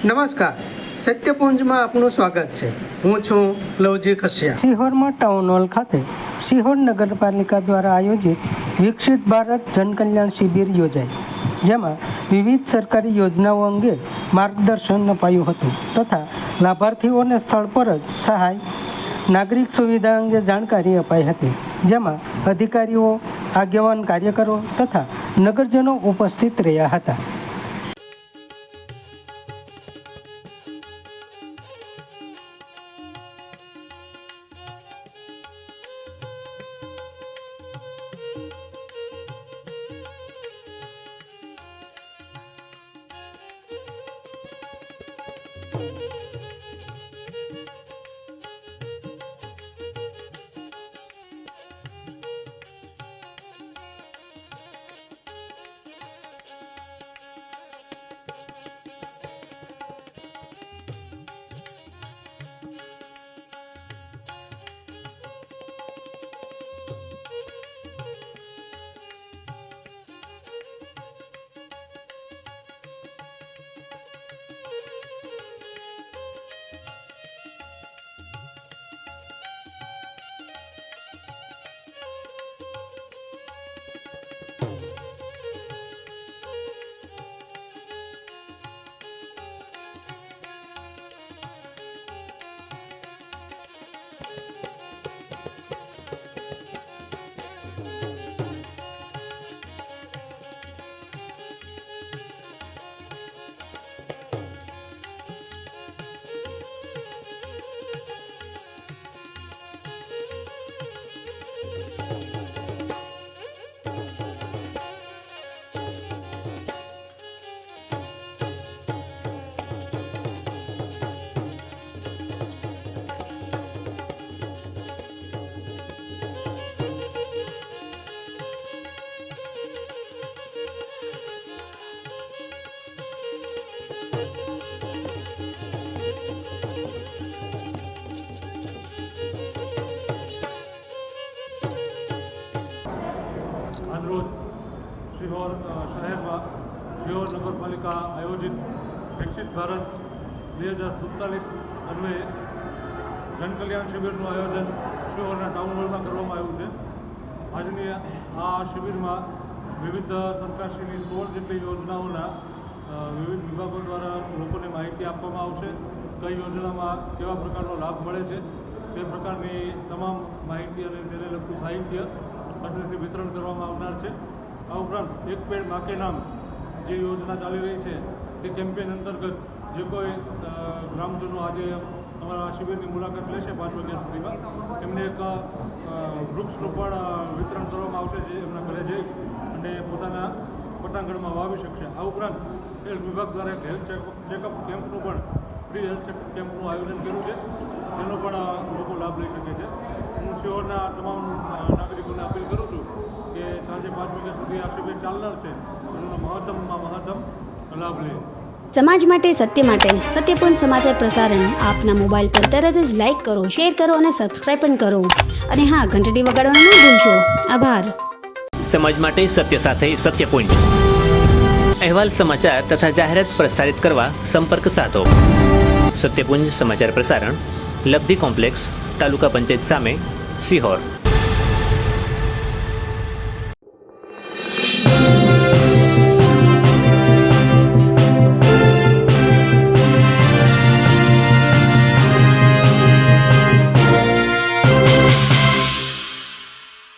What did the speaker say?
નમસ્કાર, સત્યપુંજમાં આપનું સ્વાગત છે. હું છું લવજી કશ્યપ. સિહોરમાં ટાઉન હોલ ખાતે સિહોર નગરપાલિકા દ્વારા આયોજિત વિકસિત ભારત જનકલ્યાણ શિબિર યોજાઈ, જેમાં વિવિધ સરકારી યોજનાઓ અંગે માર્ગદર્શન અપાયું હતું તથા લાભાર્થીઓને સ્થળ પર જ સહાય, નાગરિક સુવિધા અંગે જાણકારી અપાઈ હતી, જેમાં અધિકારીઓ, આગેવાન કાર્યકરો તથા નગરજનો ઉપસ્થિત રહ્યા હતા. આજરોજ સિહોર શહેરમાં સિહોર નગરપાલિકા આયોજિત વિકસિત ભારત 2047 અન્વયે જનકલ્યાણ શિબિરનું આયોજન સિહોરના ટાઉન હોલમાં કરવામાં આવ્યું છે. આજની આ શિબિરમાં વિવિધ સરકારશ્રીની 16 જેટલી યોજનાઓના વિવિધ વિભાગો દ્વારા લોકોને માહિતી આપવામાં આવશે. કઈ યોજનામાં કેવા પ્રકારનો લાભ મળે છે તે પ્રકારની તમામ માહિતી અને તેને લગતું સાહિત્ય પદ્ધતિ વિતરણ કરવામાં આવનાર છે. આ ઉપરાંત એક પેડ મા કે નામ જે યોજના ચાલી રહી છે તે કેમ્પેન અંતર્ગત જે કોઈ ગ્રામજનો આજે અમારા શિબિરની મુલાકાત લેશે 5 વાગ્યા સુધીમાં, એમને એક વૃક્ષરોપણ વિતરણ કરવામાં આવશે, જે એમના ઘરે જઈ અને પોતાના પટાંગણમાં વાવી શકશે. આ ઉપરાંત હેલ્થ વિભાગ દ્વારા એક હેલ્થ ચેકઅપ કેમ્પનું પણ ફ્રી હેલ્થ ચેકઅપ કેમ્પનું આયોજન કર્યું છે, તેનો પણ લોકો લાભ લઈ શકે છે. હું સિહોરના તમામ નાગરિકોને અપીલ કરું છું કે સાંજે 5 વાગ્યા સુધી આ શિબિર ચાલનાર છે, એનો મહત્તમમાં મહત્તમ લાભ લે. સમાજ માટે, સત્ય માટે સત્યપુંજ સમાચાર પ્રસારણ આપના મોબાઈલ પર તરત જ લાઈક કરો, શેર કરો અને સબસ્ક્રાઈબ પણ કરો. અને હા, ઘંટડી વગાડવાનું ન ભૂલશો. આભાર. સમાજ માટે સત્ય સાથે સત્યપુંજ. અહેવાલ, સમાચાર તથા જાહેરાત પ્રસારિત કરવા સંપર્ક સાધો. સત્યપુંજ સમાચાર પ્રસારણ, લબ્ધિ કોમ્પ્લેક્સ, તાલુકા પંચાયત સામે, સિહોર.